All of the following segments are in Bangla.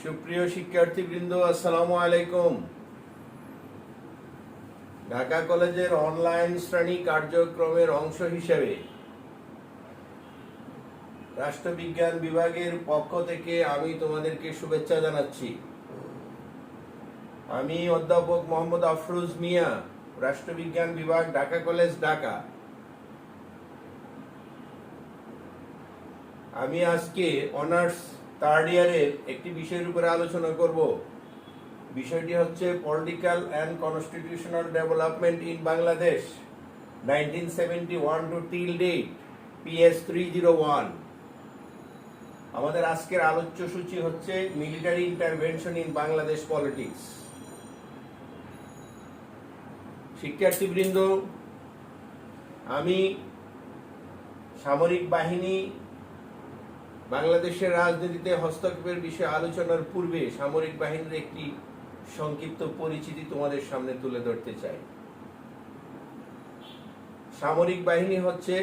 সুপ্রিয় শিক্ষার্থীবৃন্দ, আসসালামু আলাইকুম। ঢাকা কলেজের অনলাইন শ্রেণী কার্যক্রমের অংশ হিসেবে রাষ্ট্রবিজ্ঞান বিভাগের পক্ষ থেকে আমি তোমাদেরকে শুভেচ্ছা জানাচ্ছি। আমি অধ্যাপক মোহাম্মদ আফরোজ মিয়া, রাষ্ট্রবিজ্ঞান বিভাগ, ঢাকা কলেজ, ঢাকা। আমি আজকে অনার্স থার্ড ইয়ারের একটি বিষয়ের উপরে আলোচনা করব। বিষয়টি হচ্ছে political and constitutional development in Bangladesh 1971 to till date, PS 301। আমাদের আজকের আলোচ্য সূচি হচ্ছে military intervention in Bangladesh politics. শিক্ষার্থীবৃন্দ, আমি সামরিক বাহিনী বাংলাদেশের রাজনীতিতে হস্তক্ষেপের বিষয়ে আলোচনার পূর্বে সামরিক বাহিনীর একটি সংক্ষিপ্ত পরিচিতি তোমাদের সামনে তুলে ধরতে চাই। সামরিক বাহিনী হচ্ছে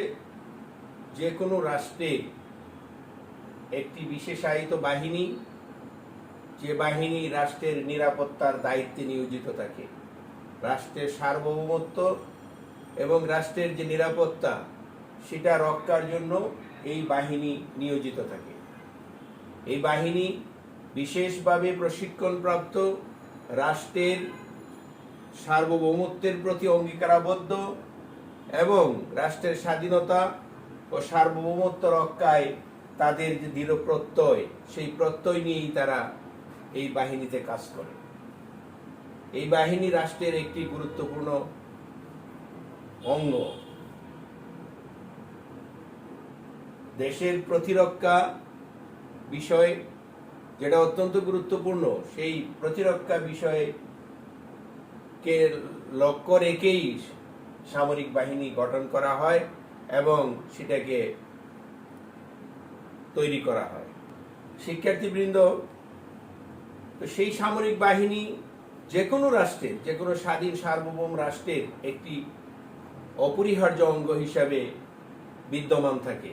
যে কোনো রাষ্ট্রের একটি বিশেষায়িত বাহিনী, যে বাহিনী রাষ্ট্রের নিরাপত্তার দায়িত্বে নিয়োজিত থাকে। রাষ্ট্রের সার্বভৌমত্ব এবং রাষ্ট্রের যে নিরাপত্তা সেটা রক্ষার জন্য এই বাহিনী নিয়োজিত থাকে। এই বাহিনী বিশেষভাবে প্রশিক্ষণপ্রাপ্ত, রাষ্ট্রের সার্বভৌমত্বের প্রতি অঙ্গীকারাবদ্ধ এবং রাষ্ট্রের স্বাধীনতা ও সার্বভৌমত্ব রক্ষায় তাদের যে দৃঢ় প্রত্যয়, সেই প্রত্যয় নিয়েই তারা এই বাহিনীতে কাজ করে। এই বাহিনী রাষ্ট্রের একটি গুরুত্বপূর্ণ অঙ্গ। দেশের প্রতিরক্ষা বিষয় যেটা অত্যন্ত গুরুত্বপূর্ণ, সেই প্রতিরক্ষা বিষয়ে কে লক্ষ্য রেখেই সামরিক বাহিনী গঠন করা হয় এবং সেটাকে তৈরি করা হয়। শিক্ষার্থীবৃন্দ, তো সেই সামরিক বাহিনী যে কোনো রাষ্ট্রের, যে কোনো স্বাধীন সার্বভৌম রাষ্ট্রের একটি অপরিহার্য অঙ্গ হিসাবে বিদ্যমান থাকে।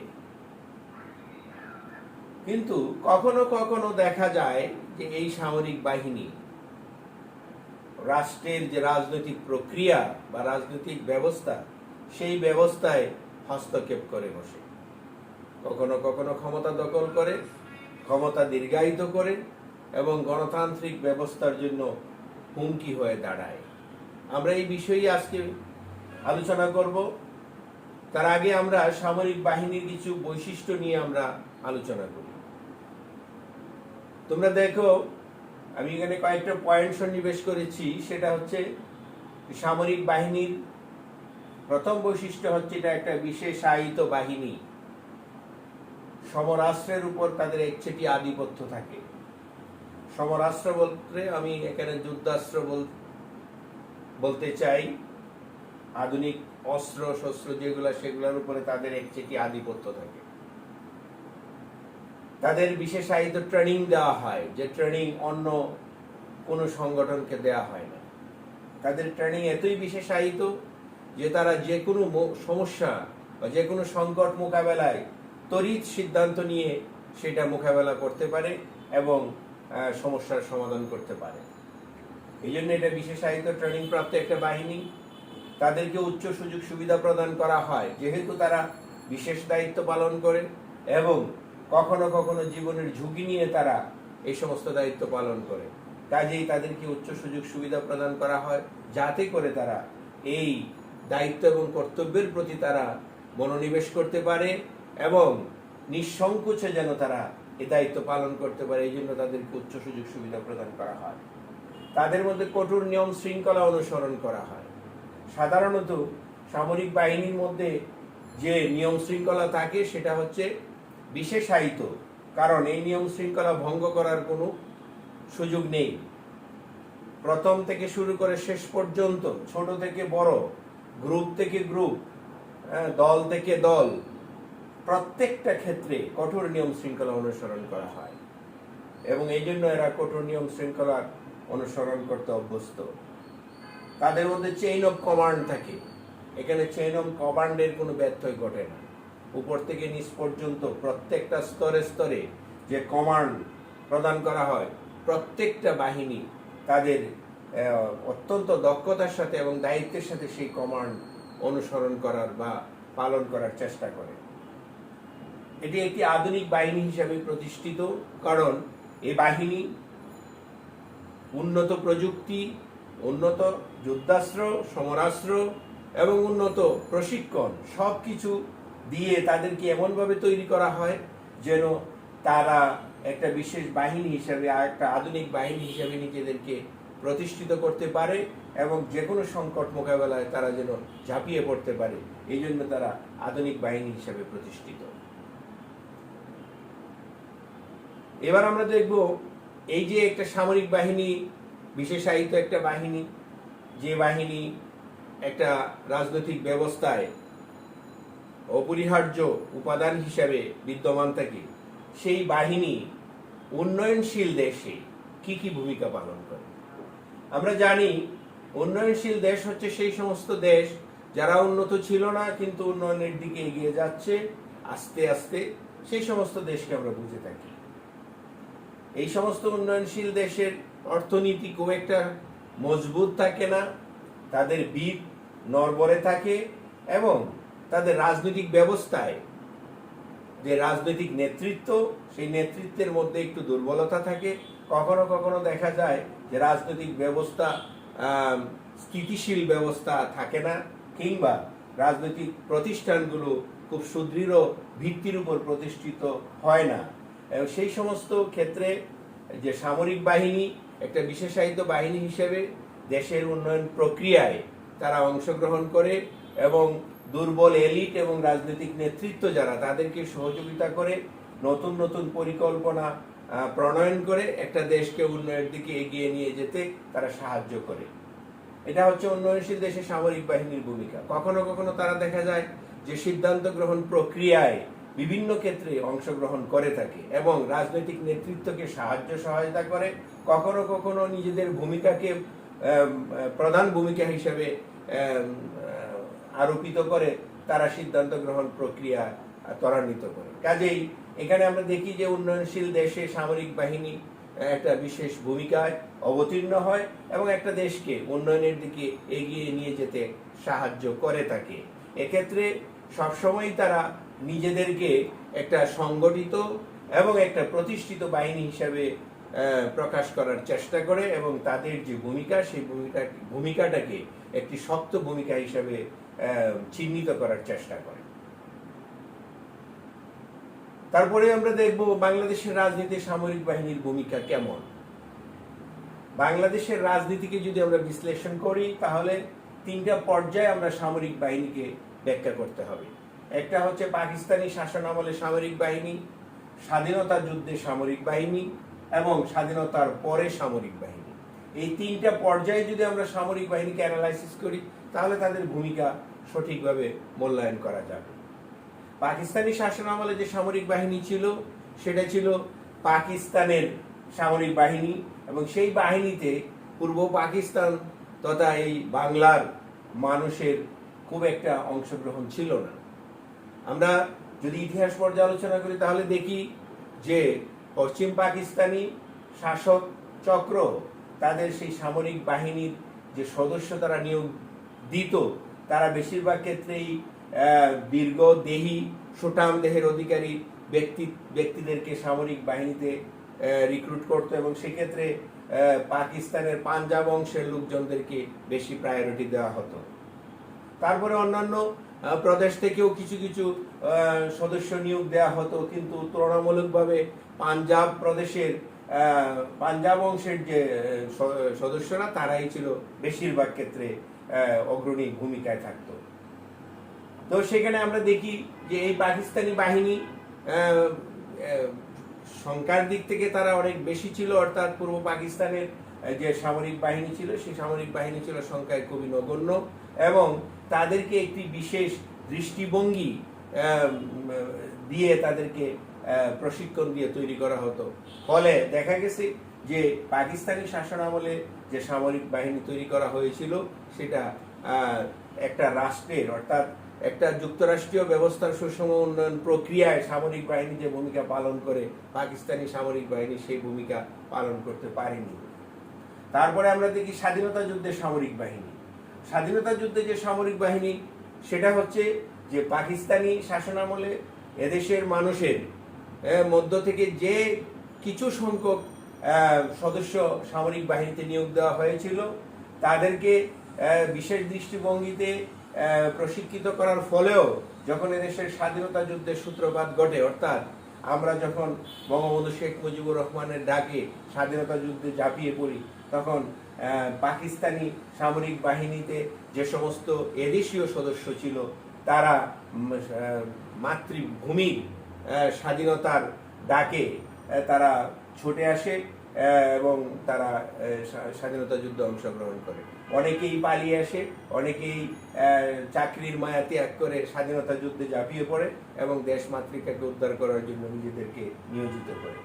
কিন্তু কখনো কখনো দেখা যায় যে এই সামরিক বাহিনী রাষ্ট্রের যে রাজনৈতিক প্রক্রিয়া বা রাজনৈতিক ব্যবস্থা, সেই ব্যবস্থায় হস্তক্ষেপ করে বসে। কখনো কখনো ক্ষমতা দখল করে, ক্ষমতা দীর্ঘায়িত করে এবং গণতান্ত্রিক ব্যবস্থার জন্য হুমকি হয়ে দাঁড়ায়। আমরা এই বিষয়ে আজকে আলোচনা করব। তার আগে আমরা সামরিক বাহিনীর কিছু বৈশিষ্ট্য নিয়ে আমরা আলোচনা করি। তোমরা দেখো, আমি এখানে কয়েকটা পয়েন্ট সন্নিবেশ করেছি। সেটা হচ্ছে সামরিক বাহিনীর প্রথম বৈশিষ্ট্য হচ্ছে এটা একটা বিশেষায়িত বাহিনী। সমরাষ্ট্রের উপর তাদের একচেটি আধিপত্য থাকে। সমরাষ্ট্র বলতে আমি এখানে যুদ্ধাস্ত্র বলতে চাই। আধুনিক অস্ত্র শস্ত্র যেগুলো, সেগুলোর উপরে তাদের একচেটি আধিপত্য থাকে। তাদের বিশেষায়িত ট্রেনিং দেওয়া হয়, যে ট্রেনিং অন্য কোনো সংগঠনকে দেওয়া হয় না। তাদের ট্রেনিং এতই বিশেষায়িত যে তারা যে কোনো সমস্যা বা যে কোনো সংকট মোকাবেলায় তড়িৎ সিদ্ধান্ত নিয়ে সেটা মোকাবেলা করতে পারে এবং সমস্যার সমাধান করতে পারে। এই জন্য এটা বিশেষায়িত ট্রেনিং প্রাপ্ত একটা বাহিনী। তাদেরকে উচ্চ সুযোগ সুবিধা প্রদান করা হয় যেহেতু তারা বিশেষ দায়িত্ব পালন করে এবং কখনো কখনো জীবনের ঝুঁকি নিয়ে তারা এই সমস্ত দায়িত্ব পালন করে। কাজেই তাদেরকে উচ্চ সুযোগ সুবিধা প্রদান করা হয় যাতে করে তারা এই দায়িত্ব এবং কর্তব্যের প্রতি তারা মনোনিবেশ করতে পারে এবং নিঃসংকোচে যেন তারা এই দায়িত্ব পালন করতে পারে। এই জন্য তাদেরকে উচ্চ সুযোগ সুবিধা প্রদান করা হয়। তাদের মধ্যে কঠোর নিয়ম শৃঙ্খলা অনুসরণ করা হয়। সাধারণত সামরিক বাহিনীর মধ্যে যে নিয়ম শৃঙ্খলা থাকে সেটা হচ্ছে বিশেষায়িত, কারণ এই নিয়ম শৃঙ্খলা ভঙ্গ করার কোনো সুযোগ নেই। প্রথম থেকে শুরু করে শেষ পর্যন্ত, ছোট থেকে বড়, গ্রুপ থেকে গ্রুপ, দল থেকে দল, প্রত্যেকটা ক্ষেত্রে কঠোর নিয়ম শৃঙ্খলা অনুসরণ করা হয় এবং এই জন্য এরা কঠোর নিয়ম শৃঙ্খলা অনুসরণ করতে অভ্যস্ত। তাদের মধ্যে চেইন অফ কমান্ড থাকে। এখানে চেইন অফ কমান্ডের কোনো ব্যত্যয় ঘটে না। উপর থেকে নিচ পর্যন্ত প্রত্যেকটা স্তরে স্তরে যে কমান্ড প্রদান করা হয় প্রত্যেকটা বাহিনী তাদের অত্যন্ত দক্ষতার সাথে এবং দায়িত্বের সাথে সেই কমান্ড অনুসরণ করার বা পালন করার চেষ্টা করে। এটি একটি আধুনিক বাহিনী হিসেবে প্রতিষ্ঠিত, কারণ এই বাহিনী উন্নত প্রযুক্তি, উন্নত যুদ্ধাস্ত্র, সমরাস্ত্র এবং উন্নত প্রশিক্ষণ সব কিছু দিয়ে তাদেরকে এমনভাবে তৈরি করা হয় যেন তারা একটা বিশেষ বাহিনী হিসেবে, একটা আধুনিক বাহিনী হিসেবে নিজেদেরকে প্রতিষ্ঠিত করতে পারে এবং যে কোনো সংকট মোকাবেলায় তারা যেন ঝাঁপিয়ে পড়তে পারে। এই জন্য তারা আধুনিক বাহিনী হিসেবে প্রতিষ্ঠিত। এবার আমরা দেখব এই যে একটা সামরিক বাহিনী, বিশেষায়িত একটা বাহিনী, যে বাহিনী একটা রাজনৈতিক ব্যবস্থায় অপরিহার্য উপাদান হিসাবে বিদ্যমান থাকে, সেই বাহিনী উন্নয়নশীল দেশে কি কি ভূমিকা পালন করে। আমরা জানি উন্নয়নশীল দেশ হচ্ছে সেই সমস্ত দেশ যারা উন্নত ছিল না কিন্তু উন্নয়নের দিকে এগিয়ে যাচ্ছে আস্তে আস্তে, সেই সমস্ত দেশকে আমরা বুঝে থাকি। এই সমস্ত উন্নয়নশীল দেশের অর্থনীতি খুব একটা মজবুত থাকে না, তাদের ভিত নড়বড়ে থাকে এবং তাদের রাজনৈতিক ব্যবস্থায় যে রাজনৈতিক নেতৃত্ব, সেই নেতৃত্বের মধ্যে একটু দুর্বলতা থাকে। কখনো কখনো দেখা যায় যে রাজনৈতিক ব্যবস্থা স্থিতিশীল ব্যবস্থা থাকে না, কিংবা রাজনৈতিক প্রতিষ্ঠানগুলো খুব সুদৃঢ় ভিত্তির উপর প্রতিষ্ঠিত হয় না। এবং সেই সমস্ত ক্ষেত্রে যে সামরিক বাহিনী একটা বিশেষায়িত বাহিনী হিসেবে দেশের উন্নয়ন প্রক্রিয়ায় তারা অংশগ্রহণ করে এবং দুর্বল এলিট এবং রাজনৈতিক নেতৃত্ব যারা, তাদেরকে সহযোগিতা করে নতুন নতুন পরিকল্পনা প্রণয়ন করে একটা দেশকে উন্নয়নের দিকে এগিয়ে নিয়ে যেতে তারা সাহায্য করে। এটা হচ্ছে উন্নয়নশীল দেশের সামরিক বাহিনীর ভূমিকা। কখনো কখনো তারা দেখা যায় যে সিদ্ধান্ত গ্রহণ প্রক্রিয়ায় বিভিন্ন ক্ষেত্রে অংশগ্রহণ করে থাকে এবং রাজনৈতিক নেতৃত্বকে সাহায্য সহায়তা করে। কখনো কখনো নিজেদের ভূমিকাকে প্রধান ভূমিকা হিসেবে আরোপিত করে তারা সিদ্ধান্ত গ্রহণ প্রক্রিয়া ত্বরান্বিত করে। কাজেই এখানে আমরা দেখি যে উন্নয়নশীল দেশে সামরিক বাহিনী একটা বিশেষ ভূমিকায় অবতীর্ণ হয় এবং একটা দেশকে উন্নয়নের দিকে এগিয়ে নিয়ে যেতে সাহায্য করে থাকে। এক্ষেত্রে সবসময় তারা নিজেদেরকে একটা সংগঠিত এবং একটা প্রতিষ্ঠিত বাহিনী হিসাবে প্রকাশ করার চেষ্টা করে এবং তাদের যে ভূমিকা, সেই ভূমিকাটাকে একটি শক্ত ভূমিকা হিসাবে চিহ্নিত করার চেষ্টা করে। তারপরে আমরা দেখব বাংলাদেশের রাজনীতি সামরিক বাহিনীর ভূমিকা কেমন। বাংলাদেশের রাজনীতিকে যদি আমরা বিশ্লেষণ করি তাহলে তিনটা পর্যায়ে আমরা সামরিক বাহিনীকে ব্যাখ্যা করতে হবে। একটা হচ্ছে পাকিস্তানি শাসন আমলে সামরিক বাহিনী, স্বাধীনতা যুদ্ধে সামরিক বাহিনী এবং স্বাধীনতার পরে সামরিক বাহিনী। এই তিনটা পর্যায়ে যদি আমরা সামরিক বাহিনীকে অ্যানালাইসিস করি তাহলে তাদের ভূমিকা সঠিকভাবে মূল্যায়ন করা যাবে। পাকিস্তানি শাসন আমলে যে সামরিক বাহিনী ছিল সেটা ছিল পাকিস্তানের সামরিক বাহিনী এবং সেই বাহিনীতে পূর্ব পাকিস্তান তথা এই বাংলার মানুষের খুব একটা অংশগ্রহণ ছিল না। আমরা যদি ইতিহাস পর্যালোচনা করি তাহলে দেখি যে পশ্চিম পাকিস্তানি শাসক চক্র তাদের সেই সামরিক বাহিনীর যে সদস্য তারা নিয়োগ দিত, তারা বেশিরভাগ ক্ষেত্রেই দীর্ঘদেহী সুঠাম দেহের অধিকারী ব্যক্তিদেরকে সামরিক বাহিনীতে রিক্রুট করতো এবং সেক্ষেত্রে পাকিস্তানের পাঞ্জাব অংশের লোকজনদেরকে বেশি প্রায়োরিটি দেওয়া হতো। তারপরে অন্যান্য প্রদেশ থেকেও কিছু কিছু সদস্য নিয়োগ দেওয়া হতো, কিন্তু তুলনামূলকভাবে পাঞ্জাব প্রদেশের পাঞ্জাব অংশের যে সদস্যরা তারাই ছিল বেশিরভাগ ক্ষেত্রে অগ্রণী ভূমিকায় থাকতো। তো সেখানে আমরা দেখি যে এই পাকিস্তানি বাহিনী সংখ্যার দিক থেকে তারা অনেক বেশি ছিল, অর্থাৎ পূর্ব পাকিস্তানের যে সামরিক বাহিনী ছিল সেই সামরিক বাহিনী ছিল সংখ্যায় খুবই নগণ্য এবং তাদেরকে একটি বিশেষ দৃষ্টিভঙ্গি দিয়ে তাদেরকে প্রশিক্ষণ দিয়ে তৈরি করা হতো। ফলে দেখা গেছে যে পাকিস্তানি শাসন আমলে যে সামরিক বাহিনী তৈরি করা হয়েছিল সেটা একটা রাষ্ট্রের অর্থাৎ একটা যুক্তরাষ্ট্রীয় ব্যবস্থার সুষম উন্নয়ন প্রক্রিয়ায় সামরিক বাহিনী যে ভূমিকা পালন করে পাকিস্তানি সামরিক বাহিনী সেই ভূমিকা পালন করতে পারেনি। তারপরে আমরা দেখি স্বাধীনতা যুদ্ধের সামরিক বাহিনী। স্বাধীনতা যুদ্ধে যে সামরিক বাহিনী সেটা হচ্ছে যে পাকিস্তানি শাসনামলে এদেশের মানুষের মধ্য থেকে যে কিছু সংখ্যক সদস্য সামরিক বাহিনীতে নিয়োগ দেওয়া হয়েছিল তাদেরকে বিশেষ দৃষ্টিভঙ্গিতে প্রশিক্ষিত করার ফলেও যখন এদেশের স্বাধীনতা যুদ্ধের সূত্রপাত ঘটে, অর্থাৎ আমরা যখন বঙ্গবন্ধু শেখ মুজিবুর রহমানের ডাকে স্বাধীনতা যুদ্ধে ঝাঁপিয়ে পড়ি, তখন পাকিস্তানি সামরিক বাহিনীতে যে সমস্ত এদেশীয় সদস্য ছিল তারা মাতৃভূমির স্বাধীনতার ডাকে তারা ছুটে আসে এবং তারা স্বাধীনতা যুদ্ধে অংশগ্রহণ করে। অনেকেই পালিয়ে আসে, অনেকেই চাকরির মায়া ত্যাগ করে স্বাধীনতা যুদ্ধে ঝাঁপিয়ে পড়ে এবং দেশ মাতৃকাকে উদ্ধার করার জন্য নিজেদেরকে নিয়োজিত করে।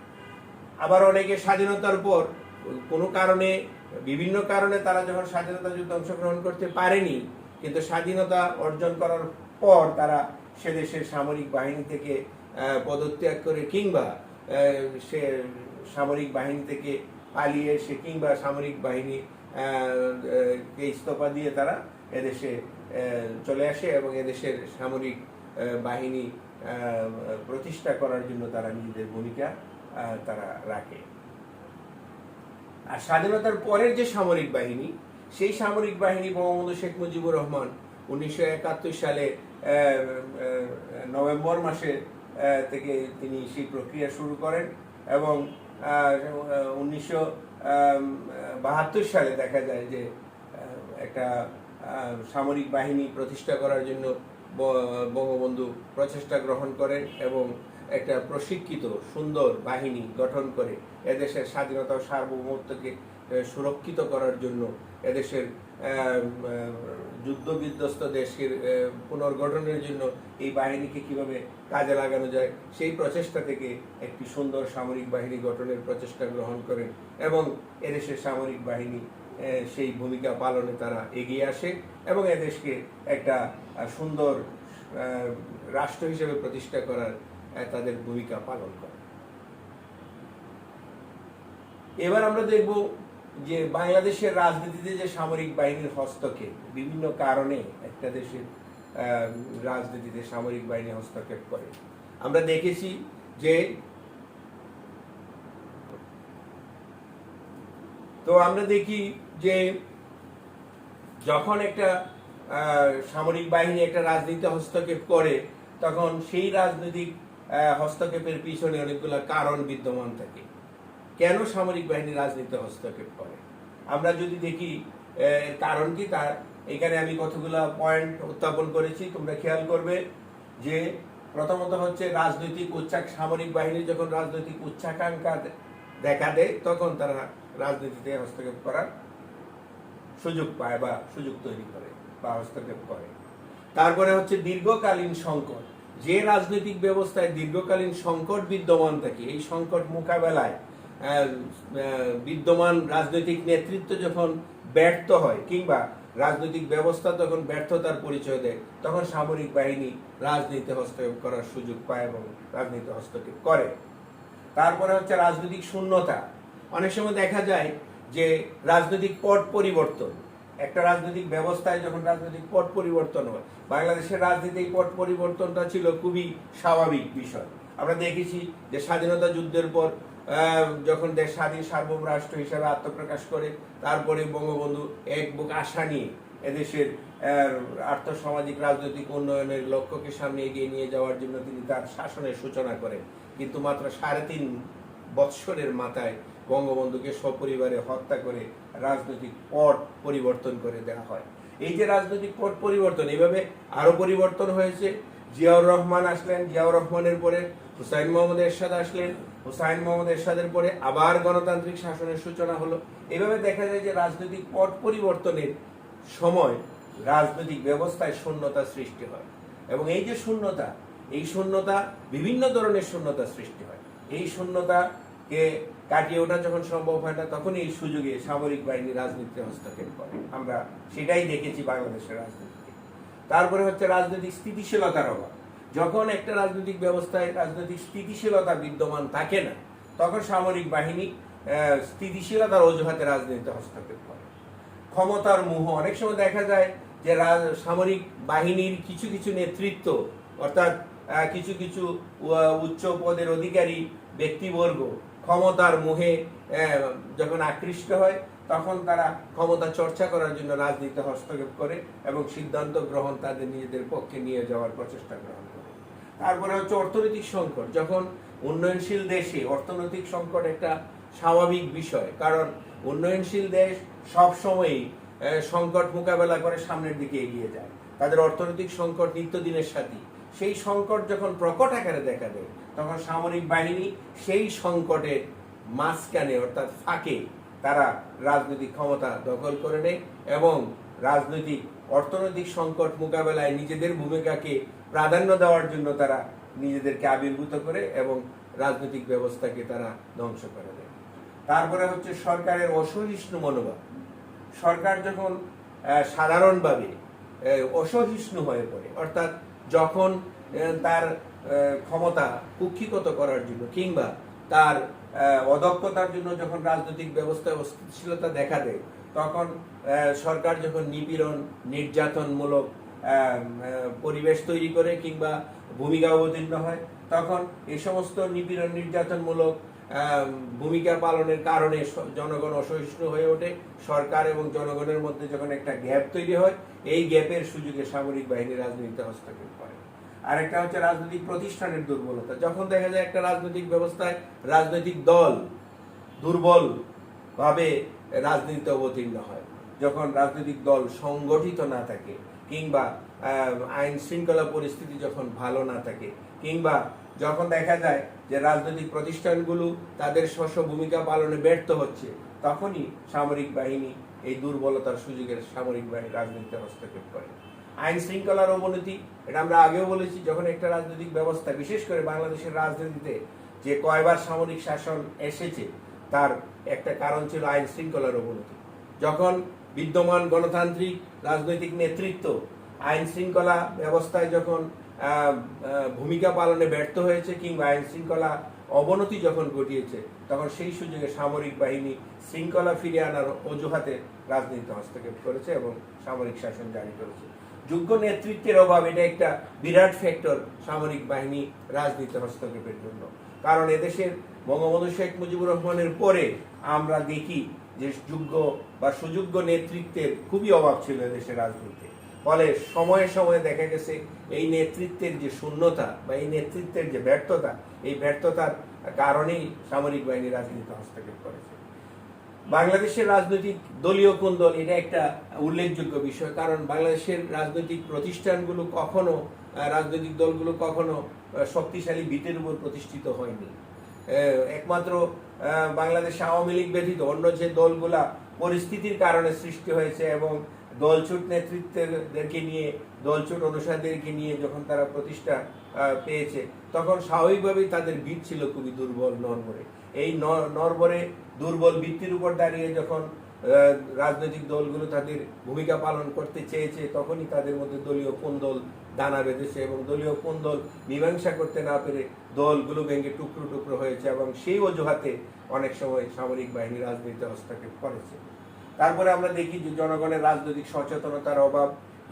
আবার অনেকে স্বাধীনতার পর কোনো কারণে, বিভিন্ন কারণে তারা যখন স্বাধীনতা যুদ্ধে অংশগ্রহণ করতে পারেনি, কিন্তু স্বাধীনতা অর্জন করার পর তারা সে দেশের সামরিক বাহিনী থেকে পদত্যাগ করে কিংবা সে সামরিক বাহিনী থেকে পালিয়ে এসে কিংবা সামরিক বাহিনী কে ইস্তফা দিয়ে তারা এদেশে চলে আসে এবং এদেশের সামরিক বাহিনী প্রতিষ্ঠা করার জন্য তারা নিজেদের ভূমিকা তারা রাখে। আর স্বাধীনতার পরের যে সামরিক বাহিনী, সেই সামরিক বাহিনী বঙ্গবন্ধু শেখ মুজিবুর রহমান 1971 সালে নভেম্বর মাসে থেকে তিনি সেই প্রক্রিয়া শুরু করেন এবং 1972 সালে দেখা যায় যে একটা সামরিক বাহিনী প্রতিষ্ঠা করার জন্য বঙ্গবন্ধু প্রচেষ্টা গ্রহণ করেন এবং একটা প্রশিক্ষিত সুন্দর বাহিনী গঠন করে এদেশের স্বাধীনতা ও সার্বভৌমত্বকে সুরক্ষিত করার জন্য এদেশের যুদ্ধ বিধ্বস্ত দেশের পুনর্গঠনের জন্য এই বাহিনীকে কিভাবে কাজে লাগানো যায় সেই প্রচেষ্টা থেকে একটি সুন্দর সামরিক বাহিনী গঠনের প্রচেষ্টা গ্রহণ করেন এবং এদেশের সামরিক বাহিনী সেই ভূমিকা পালনে তারা এগিয়ে আসে এবং এদেশকে একটা সুন্দর রাষ্ট্র হিসেবে প্রতিষ্ঠা করার তাদের ভূমিকা পালন করে। এবার আমরা দেখব যে বাংলাদেশের রাজনীতিতে যে সামরিক বাহিনীর হস্তক্ষেপ, বিভিন্ন কারণে একটা দেশের রাজনীতিতে সামরিক বাহিনী হস্তক্ষেপ করে। আমরা দেখেছি যে আমরা দেখি যে যখন একটা সামরিক বাহিনী একটা রাজনীতিতে হস্তক্ষেপ করে তখন সেই রাজনৈতিক হস্তক্ষেপের পিছনে অনেকগুলো কারণ বিদ্যমান থাকে। কেন সামরিক বাহিনী রাজনীতিতে হস্তক্ষেপ করে আমরা যদি দেখি কারণ কি, তার এখানে আমি কতগুলো পয়েন্ট উত্থাপন করেছি, তোমরা খেয়াল করবে যে প্রথমত হচ্ছে রাজনৈতিক সামরিক বাহিনী যখন রাজনৈতিক উচ্চাকাঙ্ক্ষা দেখা দেয় তখন তারা রাজনীতিতে হস্তক্ষেপ করার সুযোগ পায় বা সুযোগ তৈরি করে বা হস্তক্ষেপ করে। তারপরে হচ্ছে দীর্ঘকালীন সংকট, যে রাজনৈতিক ব্যবস্থায় দীর্ঘকালীন সংকট বিদ্যমান থাকে, এই সংকট মোকাবেলায় বিদ্যমান রাজনৈতিক নেতৃত্ব যখন ব্যর্থ হয় কিংবা রাজনৈতিক ব্যবস্থা তখন ব্যর্থতার পরিচয় দেয়, তখন সামরিক বাহিনী রাজনীতিতে হস্তক্ষেপ করার সুযোগ পায় এবং রাজনীতিতে হস্তক্ষেপ করে। তারপরে হচ্ছে রাজনৈতিক শূন্যতা। অনেক সময় দেখা যায় যে রাজনৈতিক পট পরিবর্তন, একটা রাজনৈতিক ব্যবস্থায় যখন রাজনৈতিক পট পরিবর্তন হয়, বাংলাদেশের রাজনীতির পট পরিবর্তনটা ছিল খুবই স্বাভাবিক বিষয়। আমরা দেখেছি যে স্বাধীনতা যুদ্ধের পর যখন দেশ স্বাধীন সার্বভৌম রাষ্ট্র হিসেবে আত্মপ্রকাশ করে, তারপরে বঙ্গবন্ধু এক বুক আশা নিয়ে এদেশের আর্থসামাজিক রাজনৈতিক উন্নয়নের লক্ষ্যকে সামনে এগিয়ে নিয়ে যাওয়ার জন্য তিনি তার শাসনের সূচনা করেন। কিন্তু মাত্র 3.5 বৎসরের মাথায় বঙ্গবন্ধুকে সপরিবারে হত্যা করে রাজনৈতিক পট পরিবর্তন করে দেওয়া হয়। এই যে রাজনৈতিক পট পরিবর্তন, এইভাবে আরো পরিবর্তন হয়েছে। জিয়াউর রহমান আসলেন, জিয়াউর রহমানের পরে হুসাইন মোহাম্মদ এরশাদ আসলেন, হুসাইন মোহাম্মদ এরশাদের পরে আবার গণতান্ত্রিক শাসনের সূচনা হলো। এইভাবে দেখা যায় যে রাজনৈতিক পট পরিবর্তনের সময় রাজনৈতিক ব্যবস্থায় শূন্যতা সৃষ্টি হয় এবং এই যে শূন্যতা, এই শূন্যতা বিভিন্ন ধরনের শূন্যতা সৃষ্টি হয়। এই শূন্যতাকে কাটিয়ে ওঠা যখন সম্ভব হয় না, তখন এই সুযোগে সামরিক বাহিনী রাজনীতিতে হস্তক্ষেপ করে। আমরা সেটাই দেখেছি বাংলাদেশের রাজনীতিতে। তারপরে হচ্ছে রাজনৈতিক স্থিতিশীলতার অভাব। যখন একটা রাজনৈতিক ব্যবস্থায় রাজনৈতিক স্থিতিশীলতা বিদ্যমান থাকে না, তখন সামরিক বাহিনী স্থিতিশীলতার অজুহাতে রাজনীতিতে হস্তক্ষেপ করে। ক্ষমতার মোহ, অনেক সময় দেখা যায় যে সামরিক বাহিনীর কিছু কিছু নেতৃত্ব, অর্থাৎ কিছু কিছু উচ্চ পদের অধিকারী ব্যক্তিবর্গ ক্ষমতার মোহে যখন আকৃষ্ট হয়, তখন তারা ক্ষমতা চর্চা করার জন্য রাজনীতিতে হস্তক্ষেপ করে এবং সিদ্ধান্ত গ্রহণ তাদের নিজেদের পক্ষে নিয়ে যাওয়ার প্রচেষ্টা গ্রহণ করে। তারপরে হচ্ছে অর্থনৈতিক সংকট। যখন উন্নয়নশীল দেশে অর্থনৈতিক সংকট একটা স্বাভাবিক বিষয়, কারণ উন্নয়নশীল দেশ সবসময়ই সংকট মোকাবেলা করে সামনের দিকে এগিয়ে যায়। তাদের অর্থনৈতিক সংকট নিত্যদিনের সাথী। সেই সংকট যখন প্রকট আকারে দেখা দেয়, তখন সামরিক বাহিনী সেই সংকটের মাঝখানে অর্থাৎ ফাঁকে তারা রাজনৈতিক ক্ষমতা দখল করে নেয় এবং রাজনৈতিক অর্থনৈতিক সংকট মোকাবেলায় নিজেদের ভূমিকাকে প্রাধান্য দেওয়ার জন্য তারা নিজেদেরকে আবির্ভূত করে এবং রাজনৈতিক ব্যবস্থাকে তারা ধ্বংস করে দেয়। তারপরে হচ্ছে সরকারের অসহিষ্ণু মনোভাব। সরকার যখন সাধারণভাবে অসহিষ্ণু হয়ে পড়ে, অর্থাৎ যখন তার ক্ষমতা কুক্ষিগত করার জন্য কিংবা তার অদক্ষতার জন্য যখন রাজনৈতিক ব্যবস্থায় অস্থিতিশীলতা দেখা দেয়, তখন সরকার যখন নিপীড়ন নির্যাতনমূলক পরিবেশ তৈরি করে কিংবা ভূমিকা অবতীর্ণ হয়, তখন এই সমস্ত নিপীড়ন নির্যাতনমূলক ভূমিকা পালনের কারণে জনগণ অসহিষ্ণু হয়ে ওঠে। সরকার এবং জনগণের মধ্যে যখন একটা গ্যাপ তৈরি হয়, এই গ্যাপের সুযোগে সামরিক বাহিনী রাজনীতিতে হস্তক্ষেপ করে। আরেকটা হচ্ছে রাজনৈতিক প্রতিষ্ঠানের দুর্বলতা। যখন দেখা যায় একটা রাজনৈতিক ব্যবস্থায় রাজনৈতিক দল দুর্বল ভাবে রাজনীতিতে অবতীর্ণ হয়, যখন রাজনৈতিক দল সংগঠিত না থাকে কিংবা আইন শৃঙ্খলা পরিস্থিতি যখন ভালো না থাকে, কিংবা যখন দেখা যায় যে রাজনৈতিক প্রতিষ্ঠানগুলো তাদের স্ব ভূমিকা পালনে ব্যর্থ হচ্ছে, তখনই সামরিক বাহিনী এই দুর্বলতার সুযোগে সামরিক বাহিনী রাজনীতিতে হস্তক্ষেপ করে। আইন শৃঙ্খলার অবনতি, এটা আমরা আগেও বলেছি। যখন একটা রাজনৈতিক ব্যবস্থা, বিশেষ করে বাংলাদেশের রাজনীতিতে যে কয়বার সামরিক শাসন এসেছে, তার একটা কারণ ছিল আইন শৃঙ্খলার অবনতি। যখন বিদ্যমান গণতান্ত্রিক রাজনৈতিক নেতৃত্ব আইন শৃঙ্খলা ব্যবস্থায় যখন ভূমিকা পালনে ব্যর্থ হয়েছে কিংবা আইন শৃঙ্খলা অবনতি যখন ঘটিয়েছে, তখন সেই সুযোগে সামরিক বাহিনী শৃঙ্খলা ফিরিয়ে আনার অজুহাতে রাজনীতিতে হস্তক্ষেপ করেছে এবং সামরিক শাসন জারি করেছে। যোগ্য নেতৃত্বের অভাব, এটা একটা বিরাট ফ্যাক্টর সামরিক বাহিনী রাজনীতিতে হস্তক্ষেপের জন্য। কারণ এদেশের বঙ্গবন্ধু শেখ মুজিবুর রহমানের পরে আমরা দেখি যে যোগ্য বা সুযোগ্য নেতৃত্বের খুবই অভাব ছিল এদেশের রাজনীতিতে। ফলে সময়ে সময়ে দেখা গেছে এই নেতৃত্বের যে শূন্যতা বা এই নেতৃত্বের যে ব্যর্থতা, এই ব্যর্থতার কারণেই সামরিক বাহিনী রাজনীতিতে হস্তক্ষেপ করেছে। বাংলাদেশের রাজনৈতিক দলীয় কোন্দল, এটা একটা উল্লেখযোগ্য বিষয়। কারণ বাংলাদেশের রাজনৈতিক প্রতিষ্ঠানগুলো কখনো, রাজনৈতিক দলগুলো কখনো শক্তিশালী ভিতের উপর প্রতিষ্ঠিত হয়নি। একমাত্র বাংলাদেশ আওয়ামী লীগ ব্যতীত অন্য যে দলগুলা পরিস্থিতির কারণে সৃষ্টি হয়েছে এবং দলছুট নেতৃত্বদেরকে নিয়ে, দলছুট অনুসারীদেরকে নিয়ে যখন তারা প্রতিষ্ঠা পেয়েছে, তখন স্বাভাবিকভাবেই তাদের ভিত ছিল খুবই দুর্বল, নড়বড়ে। এই নড়বড়ে দুর্বল ভিত্তির উপর দাঁড়িয়ে যখন রাজনৈতিক দলগুলো তাদের ভূমিকা পালন করতে চেয়েছে, তখনই তাদের মধ্যে দলীয় কোন্দল দানা বেঁধেছে এবং দলীয় কোন্দল মীমাংসা করতে না পেরে দলগুলো ভেঙে টুকরো টুকরো হয়েছে এবং সেই অজুহাতে অনেক সময় সামরিক বাহিনী রাজনীতিতে হস্তক্ষেপ করেছে। তারপরে আমরা দেখি যে জনগণের রাজনৈতিক সচেতনতার অভাব,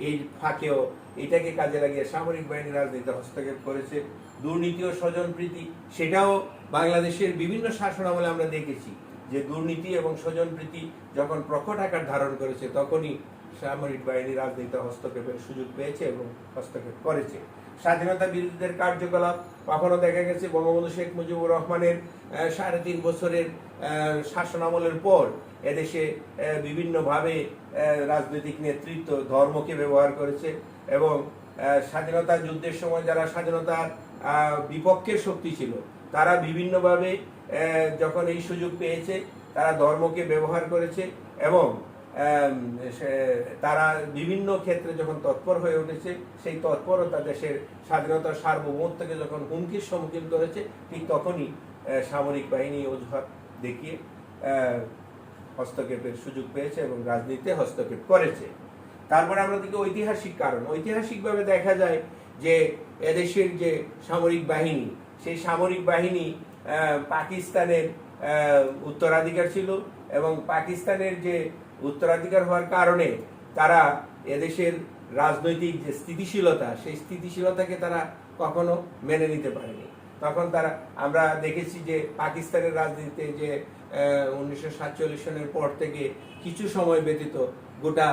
এই ফাঁকেও এটাকে কাজে লাগিয়ে সামরিক বাহিনী রাজনীতিতে হস্তক্ষেপ করেছে। দুর্নীতি ও স্বজনপ্রীতি, সেটাও বাংলাদেশের বিভিন্ন শাসনামলে আমরা দেখেছি যে দুর্নীতি এবং স্বজনপ্রীতি যখন প্রকট আকার ধারণ করেছে, তখনই সামরিক বাহিনী রাজনীতিতে হস্তক্ষেপের সুযোগ পেয়েছে এবং হস্তক্ষেপ করেছে। স্বাধীনতা বিরোধীদের কার্যকলাপ, কখনো দেখা গেছে বঙ্গবন্ধু শেখ মুজিবুর রহমানের 3.5 বছরের শাসনামলের পর এদেশে বিভিন্নভাবে রাজনৈতিক নেতৃত্ব ধর্মকে ব্যবহার করেছে এবং স্বাধীনতা যুদ্ধের সময় যারা স্বাধীনতার বিপক্ষের শক্তি ছিল, তারা বিভিন্নভাবে যখন এই সুযোগ পেয়েছে, তারা ধর্মকে ব্যবহার করেছে এবং তারা বিভিন্ন ক্ষেত্রে যখন তৎপর হয়ে উঠেছে, সেই তৎপরতা দেশের স্বাধীনতার সার্বভৌমত্বকে যখন হুমকির সম্মুখীন করেছে, ঠিক তখনই সামরিক বাহিনী অজুহাত দেখিয়ে হস্তক্ষেপের সুযোগ পেয়েছে এবং রাজনীতিতে হস্তক্ষেপ করেছে। তারপরে আমরা দেখি ঐতিহাসিক কারণ। ঐতিহাসিকভাবে দেখা যায় যে এদেশের যে সামরিক বাহিনী, সেই সামরিক বাহিনী পাকিস্তানের উত্তরাধিকার ছিল, এবং পাকিস্তানের যে উত্তরাধিকার হওয়ার কারণে তারা এদেশের রাজনৈতিক যে স্থিতিশীলতা, সেই স্থিতিশীলতাকে তারা কখনো মেনে নিতে পারেনি। তখন তারা, আমরা দেখেছি যে পাকিস্তানের রাজনীতিতে যে 1947 সনের পর থেকে কিছু সময় ব্যতীত গোটা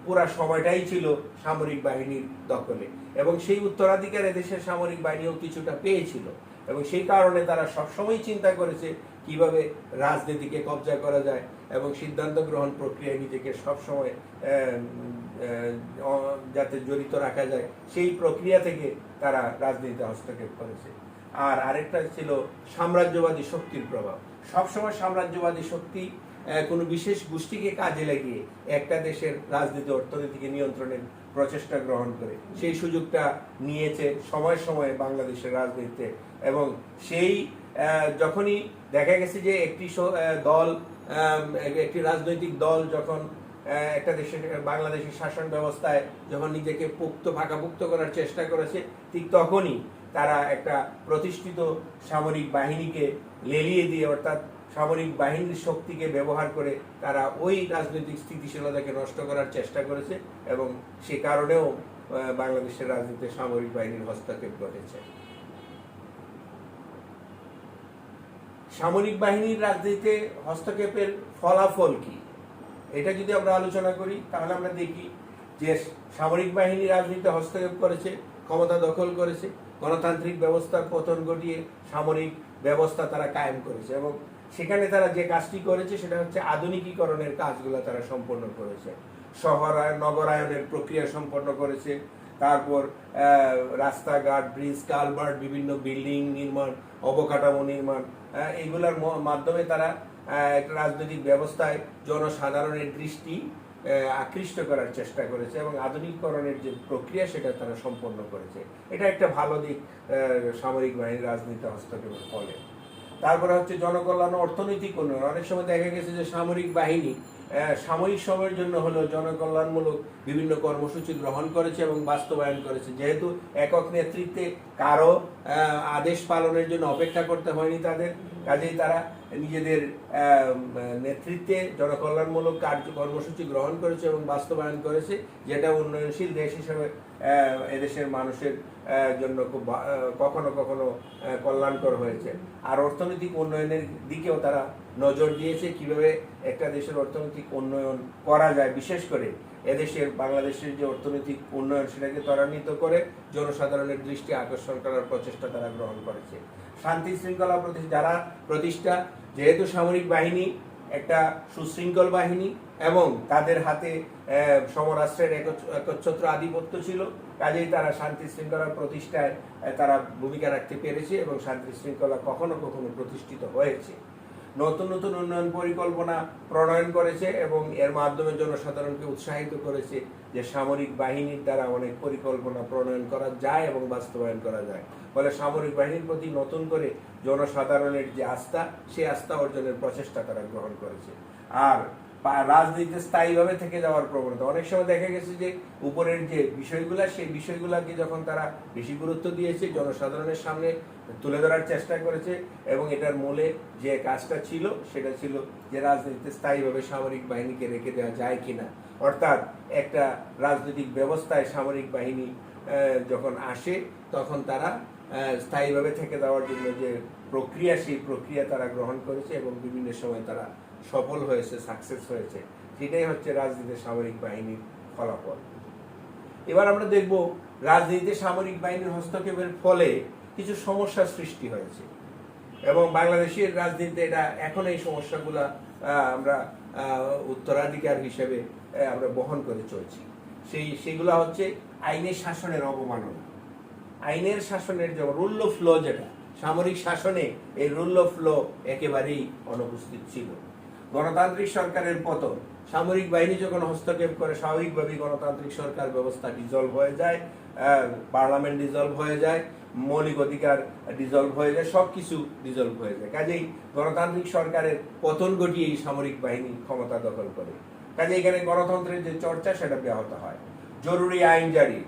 পুরা সময়টাই ছিল সামরিক বাহিনীর দখলে, এবং সেই উত্তরাধিকার এদেশের সামরিক বাহিনীও কিছুটা পেয়েছিল, এবং সেই কারণে তারা সবসময় চিন্তা করেছে কিভাবে রাজনীতিকে কবজা করা যায় এবং সিদ্ধান্ত গ্রহণ প্রক্রিয়ায় নিজেকে সবসময় যাতে জড়িত রাখা যায়, সেই প্রক্রিয়া থেকে তারা রাজনীতিতে হস্তক্ষেপ করেছে। আর আরেকটা ছিল সাম্রাজ্যবাদী শক্তির প্রভাব। সবসময় সাম্রাজ্যবাদী শক্তি কোনো বিশেষ গোষ্ঠীকে কাজে লাগিয়ে একটা দেশের রাজনীতি অর্থনীতিকে নিয়ন্ত্রণের প্রচেষ্টা গ্রহণ করে, সেই সুযোগটা নিয়েছে সময় সময়ে বাংলাদেশের রাজনীতিতে। এবং সেই যখনই দেখা গেছে যে একটি রাজনৈতিক দল যখন একটা দেশের, বাংলাদেশের শাসন ব্যবস্থায় যখন নিজেকে পাকাপোক্ত করার চেষ্টা করেছে, ঠিক তখনই তারা একটা প্রতিষ্ঠিত সামরিক বাহিনীকে লেলিয়ে দিয়ে, অর্থাৎ সামরিক বাহিনীর শক্তিকে ব্যবহার করে তারা ওই রাজনৈতিক স্থিতিশীলতাকে নষ্ট করার চেষ্টা করেছে, এবং সে কারণেও বাংলাদেশের রাজনীতিতে সামরিক বাহিনীর হস্তক্ষেপ ঘটেছে। সামরিক বাহিনীর রাজনীতিতে হস্তক্ষেপের ফলাফল কি, এটা যদি আমরা আলোচনা করি তাহলে আমরা দেখি যে সামরিক বাহিনী রাজনীতিতে হস্তক্ষেপ করেছে, ক্ষমতা দখল করেছে, গণতান্ত্রিক ব্যবস্থার পতন ঘটিয়ে সামরিক ব্যবস্থা তারা কায়েম করেছে, এবং সেখানে তারা যে কাজটি করেছে সেটা হচ্ছে আধুনিকীকরণের কাজগুলো তারা সম্পন্ন করেছে। নগরায়নের প্রক্রিয়া সম্পন্ন করেছে, তারপর রাস্তাঘাট, ব্রিজ, কালভার্ট, বিভিন্ন বিল্ডিং নির্মাণ, অবকাঠামো নির্মাণ, এইগুলোর মাধ্যমে তারা একটা রাজনৈতিক ব্যবস্থায় জনসাধারণের দৃষ্টি আকৃষ্ট করার চেষ্টা করেছে, এবং আধুনিকীকরণের যে প্রক্রিয়া সেটা তারা সম্পন্ন করেছে। এটা একটা ভালো দিক সামরিক বাহিনীর রাজনীতিতে হস্তক্ষেপের ফলে। তারপরে হচ্ছে জনকল্যাণ, অর্থনৈতিক উন্নয়ন। অনেক সময় দেখা গেছে যে সামরিক বাহিনী সাময়িক সময়ের জন্য হলেও জনকল্যাণমূলক বিভিন্ন কর্মসূচি গ্রহণ করেছে এবং বাস্তবায়ন করেছে। যেহেতু একক নেতৃত্বে কারো আদেশ পালনের জন্য অপেক্ষা করতে হয়নি তাদের, কাজেই তারা নিজেদের নেতৃত্বে জনকল্যাণমূলক কর্মসূচি গ্রহণ করেছে এবং বাস্তবায়ন করেছে, যেটা উন্নয়নশীল দেশ হিসেবে এদেশের মানুষের জন্য খুব কখনো কখনো কল্যাণকর হয়েছে। আর অর্থনৈতিক উন্নয়নের দিকেও তারা নজর দিয়েছে, কিভাবে একটা দেশের অর্থনৈতিক উন্নয়ন করা যায়, বিশেষ করে এদেশের বাংলাদেশের যে অর্থনৈতিক উন্নয়ন সেটাকে ত্বরান্বিত করে জনসাধারণের দৃষ্টি আকর্ষণ করার প্রচেষ্টা তারা গ্রহণ করেছে। শান্তি শৃঙ্খলা প্রতিষ্ঠা, যেহেতু সামরিক বাহিনী একটা সুশৃঙ্খল বাহিনী এবং তাদের হাতে সমরাষ্ট্রের একচ্ছত্র আধিপত্য ছিল, কাজেই তারা শান্তি শৃঙ্খলা প্রতিষ্ঠায় তারা ভূমিকা রাখতে পেরেছে এবং শান্তি শৃঙ্খলা কখনো কখনো প্রতিষ্ঠিত হয়েছে। নতুন নতুন উন্নয়ন পরিকল্পনা প্রণয়ন করেছে এবং এর মাধ্যমে জনসাধারণকে উৎসাহিত করেছে যে সামরিক বাহিনীর দ্বারা অনেক পরিকল্পনা প্রণয়ন করা যায় এবং বাস্তবায়ন করা যায়। ফলে সামরিক বাহিনীর প্রতি নতুন করে জনসাধারণের যে আস্থা, সেই আস্থা অর্জনের প্রচেষ্টা তারা গ্রহণ করেছে। আর রাজনীতিতে স্থায়ীভাবে থেকে যাওয়ার প্রবণতা, অনেক সময় দেখা গেছে যে উপরের যে বিষয়গুলা, সেই বিষয়গুলাকে যখন তারা বেশি গুরুত্ব দিয়েছে, জনসাধারণের সামনে তুলে ধরার চেষ্টা করেছে, এবং এটার মূলে যে কাজটা ছিল সেটা ছিল যে রাজনীতিতে স্থায়ীভাবে সামরিক বাহিনীকে রেখে দেওয়া যায় কিনা। অর্থাৎ একটা রাজনৈতিক ব্যবস্থায় সামরিক বাহিনী যখন আসে তখন তারা স্থায়ীভাবে থেকে যাওয়ার জন্য যে প্রক্রিয়া, সেই প্রক্রিয়া তারা গ্রহণ করেছে এবং বিভিন্ন সময় তারা সফল হয়েছে, সাকসেস হয়েছে। সেটাই হচ্ছে রাজনীতিতে সামরিক বাহিনীর ফলাফল। এবার আমরা দেখব রাজনীতিতে সামরিক বাহিনীর হস্তক্ষেপের ফলে কিছু সমস্যার সৃষ্টি হয়েছে, এবং বাংলাদেশের রাজনীতিতে এটা এখন এই সমস্যাগুলা আমরা উত্তরাধিকার হিসেবে আমরা বহন করে চলছি। সেইগুলা হচ্ছে আইনের শাসনের অবমাননা, আইনের শাসনের যে রুল অফ ল, যেটা সামরিক শাসনে এই রুল অফ ল একেবারেই অনুপস্থিত ছিল। গণতান্ত্রিক সরকারের পতন, সামরিক বাহিনী যখন হস্তক্ষেপ করে স্বাভাবিকভাবেই গণতান্ত্রিক সরকার ব্যবস্থা ডিজলভ হয়ে যায়, পার্লামেন্ট ডিজলভ হয়ে যায়, মৌলিক অধিকার ডিজলভ হয়ে যায়, সবকিছু ডিজলভ হয়ে যায়। কাজেই গণতান্ত্রিক সরকারের পতন ঘটিয়েই সামরিক বাহিনী ক্ষমতা দখল করে। কাজে এখানে গণতন্ত্রের যে চর্চা সেটা ব্যাহত হয়। জরুরি আইন জারি,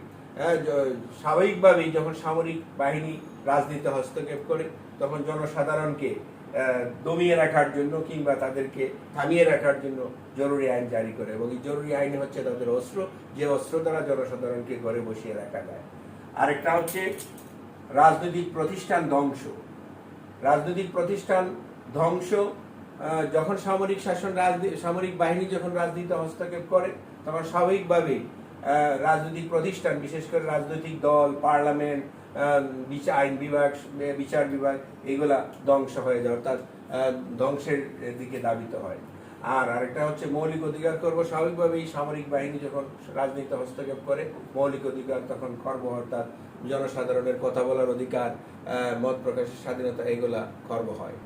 স্বাভাবিকভাবেই যখন সামরিক বাহিনী রাজনীতিতে হস্তক্ষেপ করে তখন জনসাধারণকে দমিয়ে রাখার জন্য কিংবা তাদেরকে থামিয়ে রাখার জন্য জরুরি আইন জারি করে, এবং এই জরুরি আইন হচ্ছে তাদের অস্ত্র, যে অস্ত্র দ্বারা জনসাধারণকে ঘরে বসিয়ে রাখা যায়। আরেকটা হচ্ছে রাজনৈতিক প্রতিষ্ঠান ধ্বংস। রাজনৈতিক প্রতিষ্ঠান ধ্বংস যখন সামরিক বাহিনী যখন রাজনীতিতে হস্তক্ষেপ করে তখন স্বাভাবিকভাবেই রাজনৈতিক প্রতিষ্ঠান, বিশেষ করে রাজনৈতিক দল, পার্লামেন্ট, আইন বিভাগ, বিচার বিভাগ, এগুলা ধ্বংস হয়ে যায়, অর্থাৎ ধ্বংসের দিকে ধাবিত হয়। আর আরেকটা হচ্ছে মৌলিক অধিকার খর্ব। স্বাভাবিকভাবেই সামরিক বাহিনী যখন রাজনীতিতে হস্তক্ষেপ করে মৌলিক অধিকার তখন খর্ব, অর্থাৎ জনসাধারণের কথা বলার অধিকার, মত প্রকাশের স্বাধীনতা, এগুলা খর্ব হয়।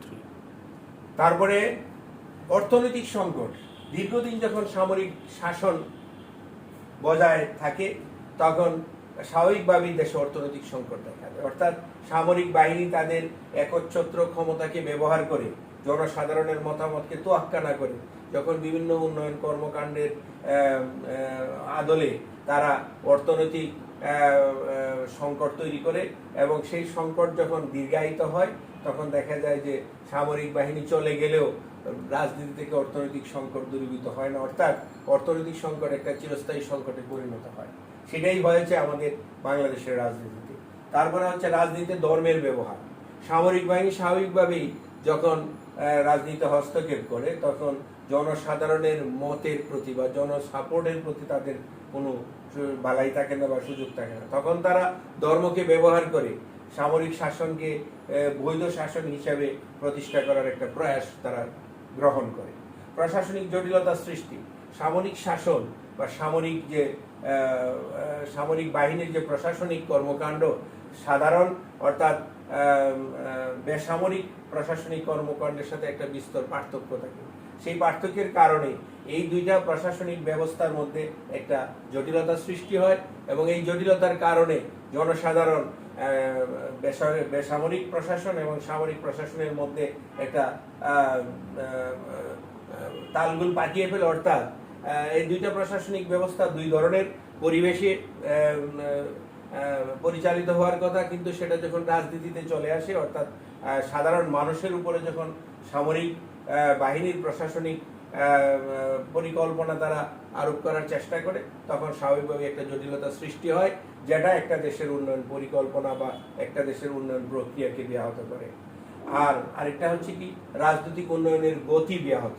তারপরে অর্থনৈতিক সংকট। দীর্ঘদিন যখন সামরিক শাসন বজায় থাকে তখন স্বাভাবিকভাবেই দেশে অর্থনৈতিক সংকট দেখা যায়, অর্থাৎ সামরিক বাহিনী তাদের একচ্ছত্র ক্ষমতাকে ব্যবহার করে জনসাধারণের মতামতকে তোয়াক্কা না করে যখন বিভিন্ন উন্নয়ন কর্মকাণ্ডের আদলে তারা অর্থনৈতিক সংকট তৈরি করে, এবং সেই সংকট যখন দীর্ঘায়িত হয় তখন দেখা যায় যে সামরিক বাহিনী চলে গেলেও রাজনীতি থেকে অর্থনৈতিক সংকট দূরীভূত হয় না, অর্থাৎ অর্থনৈতিক সংকট একটা চিরস্থায়ী সংকটে পরিণত হয়। সেটাই হয়েছে আমাদের বাংলাদেশের রাজনীতিতে। তারপরে হচ্ছে রাজনীতিতে ধর্মের ব্যবহার। সামরিক বাহিনী স্বাভাবিকভাবেই যখন রাজনীতিতে হস্তক্ষেপ করে তখন জনসাধারণের মতের প্রতি বা জনসাপোর্টের প্রতি তাদের কোনো বালাই থাকে না বা সুযোগ থাকে না, তখন তারা ধর্মকে ব্যবহার করে সামরিক শাসনকে বৈধ শাসন হিসাবে প্রতিষ্ঠা করার একটা প্রয়াস তারা গ্রহণ করে। প্রশাসনিক জটিলতা সৃষ্টি। সামরিক শাসন বা সামরিক বাহিনীর যে প্রশাসনিক কর্মকাণ্ড সাধারণ অর্থাৎ বেসামরিক প্রশাসনিক কর্মকাণ্ডের সাথে একটা বিস্তর পার্থক্য থাকে। সেই পার্থক্যের কারণে এই দুইটা প্রশাসনিক ব্যবস্থার মধ্যে একটা জটিলতা সৃষ্টি হয়, এবং এই জটিলতার কারণে জনসাধারণ বেসামরিক প্রশাসন এবং সামরিক প্রশাসনের মধ্যে একটা তালগোল পাকিয়ে ফেলে, অর্থাৎ এই দুইটা প্রশাসনিক ব্যবস্থা দুই ধরনের পরিবেশে পরিচালিত হওয়ার কথা, কিন্তু সেটা যখন রাজনীতিতে চলে আসে, অর্থাৎ সাধারণ মানুষের উপরে যখন সামরিক বাহিনীর প্রশাসনিক পরিকল্পনা দ্বারা আরোপ করার চেষ্টা করে তখন স্বাভাবিকভাবে একটা জটিলতা সৃষ্টি হয়, যেটা একটা দেশের উন্নয়ন পরিকল্পনা বা একটা দেশের উন্নয়ন প্রক্রিয়াকে ব্যাহত করে। আর আরেকটা হচ্ছে কি, রাজনৈতিক উন্নয়নের গতি ব্যাহত।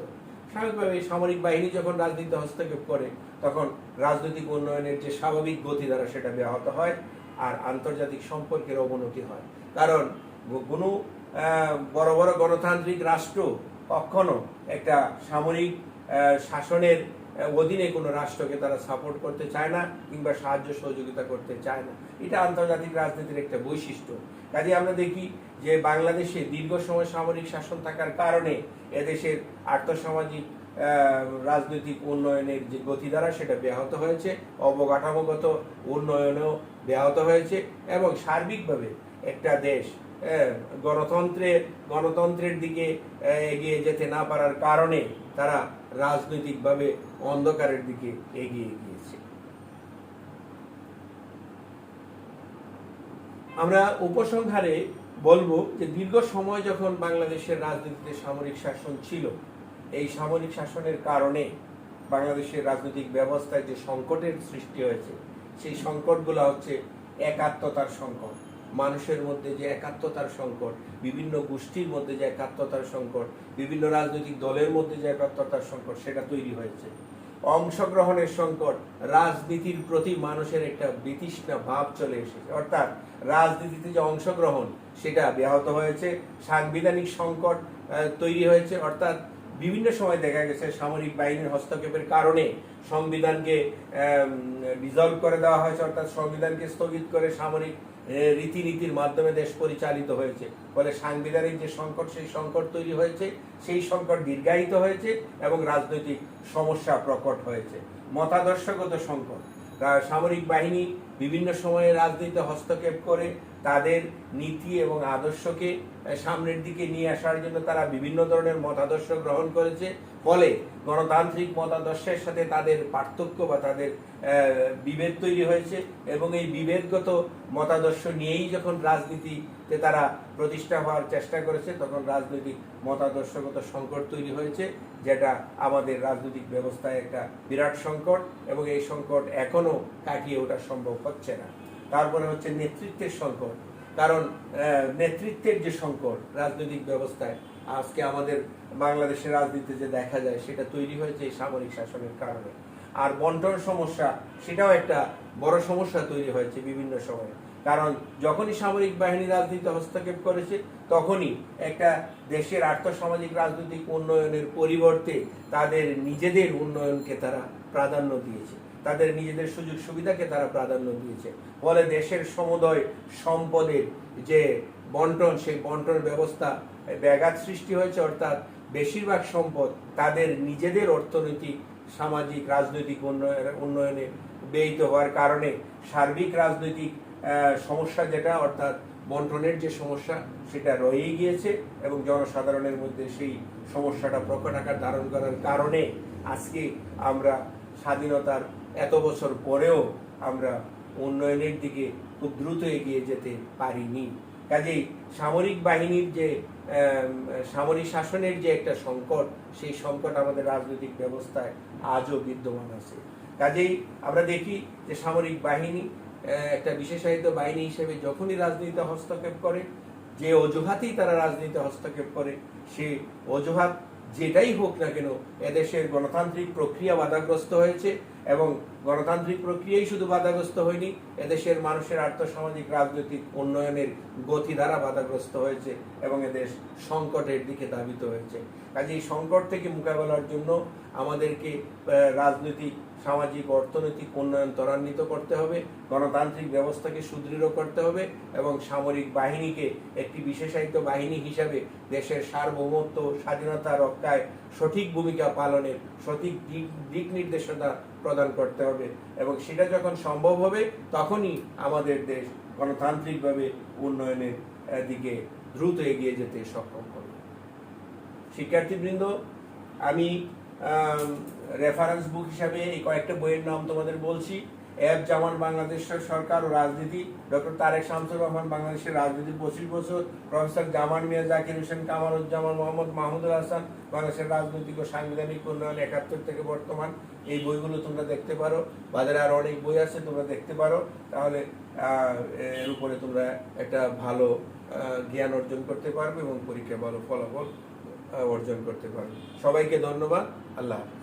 স্বাভাবিকভাবে সামরিক বাহিনী যখন রাজনীতিতে হস্তক্ষেপ করে তখন রাজনৈতিক উন্নয়নের যে স্বাভাবিক গতি দ্বারা সেটা ব্যাহত হয়, আর আন্তর্জাতিক সম্পর্কের অবনতি হয়। কারণ কোনো বড় বড় গণতান্ত্রিক রাষ্ট্র কখনো একটা সামরিক শাসনের অধীনে কোনো রাষ্ট্রকে তারা সাপোর্ট করতে চায় না কিংবা সাহায্য সহযোগিতা করতে চায় না। এটা আন্তর্জাতিক রাজনীতির একটা বৈশিষ্ট্য। কাজে আমরা দেখি যে বাংলাদেশে দীর্ঘ সময় সামরিক শাসন থাকার কারণে এদেশের আর্থসামাজিক রাজনৈতিক উন্নয়নের যে গতিধারা সেটা ব্যাহত হয়েছে, অবকাঠামোগত উন্নয়নও ব্যাহত হয়েছে, এবং সার্বিকভাবে একটা দেশ গণতন্ত্রের দিকে এগিয়ে যেতে না পারার কারণে তারা রাজনৈতিকভাবে অন্ধকারের দিকে এগিয়ে গিয়েছে। আমরা উপসংহারে বলবো যে দীর্ঘ সময় যখন বাংলাদেশের রাজনীতিতে সামরিক শাসন ছিল, এই সামরিক শাসনের কারণে বাংলাদেশের রাজনৈতিক ব্যবস্থায় যে সংকটের সৃষ্টি হয়েছে, সেই সংকটগুলো হচ্ছে একাত্মতার সংকট, মানুষের মধ্যে যে একাত্মতার সংকট, বিভিন্ন গোষ্ঠীর মধ্যে যে একাত্মতার সংকট, বিভিন্ন রাজনৈতিক দলের মধ্যে যে একাত্মতার সংকট, সেটা তৈরি হয়েছে। অংশগ্রহণের সংকট, রাজনীতির প্রতি মানুষের একটা বিতৃষ্ণা ভাব চলে এসেছে, অর্থাৎ রাজনীতিতে যে অংশগ্রহণ সেটা ব্যাহত হয়েছে। সাংবিধানিক সংকট তৈরি হয়েছে, অর্থাৎ বিভিন্ন সময় দেখা গেছে সামরিক বাহিনীর হস্তক্ষেপের কারণে সংবিধানকে ডিসলভ করে দেওয়া হয়েছে, অর্থাৎ সংবিধানকে স্থগিত করে সামরিক রীতিনীতির মাধ্যমে দেশ পরিচালিত হয়েছে। ফলে সাংবিধানিক যে সংকট, সেই সংকট তৈরি হয়েছে, সেই সংকট দীর্ঘায়িত হয়েছে এবং রাজনৈতিক সমস্যা প্রকট হয়েছে। মতাদর্শগত সংকট, সামরিক বাহিনী বিভিন্ন সময়ে রাজনীতিতে হস্তক্ষেপ করে তাদের নীতি এবং আদর্শকে সামনের দিকে নিয়ে আসার জন্য তারা বিভিন্ন ধরনের মতাদর্শ গ্রহণ করেছে। ফলে গণতান্ত্রিক মতাদর্শের সাথে তাদের পার্থক্য বা তাদের বিভেদ তৈরি হয়েছে, এবং এই বিভেদগত মতাদর্শ নিয়েই যখন রাজনীতিতে তারা প্রতিষ্ঠা হওয়ার চেষ্টা করেছে, তখন রাজনৈতিক মতাদর্শগত সংকট তৈরি হয়েছে, যেটা আমাদের রাজনৈতিক ব্যবস্থায় একটা বিরাট সংকট, এবং এই সংকট এখনো কাটিয়ে ওঠা সম্ভব হচ্ছে না। তারপরে হচ্ছে নেতৃত্বের সংকট, কারণ নেতৃত্বের যে সংকট রাজনৈতিক ব্যবস্থায় আজকে আমাদের বাংলাদেশের রাজনীতিতে যে দেখা যায়, সেটা তৈরি হয়েছে এই সামরিক শাসনের কারণে। আর বন্টন সমস্যা, সেটাও একটা বড় সমস্যা তৈরি হয়েছে বিভিন্ন সময়ে, কারণ যখনই সামরিক বাহিনী রাজনীতিতে হস্তক্ষেপ করেছে, তখনই একটা দেশের আর্থসামাজিক রাজনৈতিক উন্নয়নের পরিবর্তে তাদের নিজেদের উন্নয়নকে তারা প্রাধান্য দিয়েছে, তাদের নিজেদের সুযোগ সুবিধাকে তারা প্রাধান্য দিয়েছে। ফলে দেশের সমুদয় সম্পদের যে বন্টন, সেই বন্টন ব্যবস্থা ব্যাঘাত সৃষ্টি হয়েছে, অর্থাৎ বেশিরভাগ সম্পদ তাদের নিজেদের অর্থনৈতিক, সামাজিক, রাজনৈতিক উন্নয়নে ব্যয়িত হওয়ার কারণে সার্বিক রাজনৈতিক সমস্যা যেটা, অর্থাৎ বন্টনের যে সমস্যা, সেটা রয়েই গিয়েছে, এবং জনসাধারণের মধ্যে সেই সমস্যাটা প্রকট আকার ধারণ করার কারণে আজকে আমরা স্বাধীনতার এত বছর পরেও আমরা উন্নয়নের দিকে খুব দ্রুত এগিয়ে যেতে পারিনি। কাজেই সামরিক বাহিনীর যে সামরিক শাসনের যে একটা সংকট, সেই সংকট আমাদের রাজনৈতিক ব্যবস্থায় আজও বিদ্যমান আছে। কাজেই আমরা দেখি যে সামরিক বাহিনী একটা বিশেষায়িত বাহিনী হিসেবে যখনই রাজনীতিতে হস্তক্ষেপ করে, যে অজুহাতেই তারা রাজনীতিতে হস্তক্ষেপ করে, সে অজুহাত যেটাই হোক না কেন, এদেশের গণতান্ত্রিক প্রক্রিয়া বাধাগ্রস্ত হয়েছে, এবং গণতান্ত্রিক প্রক্রিয়াই শুধু বাধাগ্রস্ত হয়নি, এদেশের মানুষের আর্থসামাজিক রাজনৈতিক উন্নয়নের গতিধারা বাধাগ্রস্ত হয়েছে, এবং এদেশ সংকটের দিকে ধাবিত হয়েছে। কাজে এই সংকট থেকে মোকাবেলার জন্য আমাদেরকে রাজনৈতিক, সামাজিক, অর্থনৈতিক উন্নয়ন ত্বরান্বিত করতে হবে, গণতান্ত্রিক ব্যবস্থাকে সুদৃঢ় করতে হবে, এবং সামরিক বাহিনীকে একটি বিশেষায়িত বাহিনী হিসাবে দেশের সার্বভৌমত্ব, স্বাধীনতা রক্ষায় সঠিক ভূমিকা পালনের সঠিক দিক নির্দেশনা প্রদান করতে হবে, এবং সেটা যখন সম্ভব হবে, তখনই আমাদের দেশ গণতান্ত্রিকভাবে উন্নয়নের দিকে দ্রুত এগিয়ে যেতে সক্ষম হবে। শিক্ষার্থীবৃন্দ, আমি রেফারেন্স বুক হিসাবে এই কয়েকটা বইয়ের নাম তোমাদের বলছি। এফ জামান, বাংলাদেশের সরকার ও রাজনীতি, ডক্টর তারেক শামসুর রহমান, বাংলাদেশের রাজনীতির 25 বছর, প্রফেসর জামান মিয়া, জাকির হোসেন, কামারুজ্জামান, মোহাম্মদ মাহমুদুল হাসান, বাংলাদেশের রাজনৈতিক ও সাংবিধানিক উন্নয়ন 71 থেকে বর্তমান। এই বইগুলো তোমরা দেখতে পারো, বাজারে আরো অনেক বই আছে, তোমরা দেখতে পারো। তাহলে এর উপরে তোমরা একটা ভালো জ্ঞান অর্জন করতে পারবে, এবং পরীক্ষায় ভালো ফলাফল অর্জন করতে পারবে। সবাইকে ধন্যবাদ। আল্লাহ হাফেজ।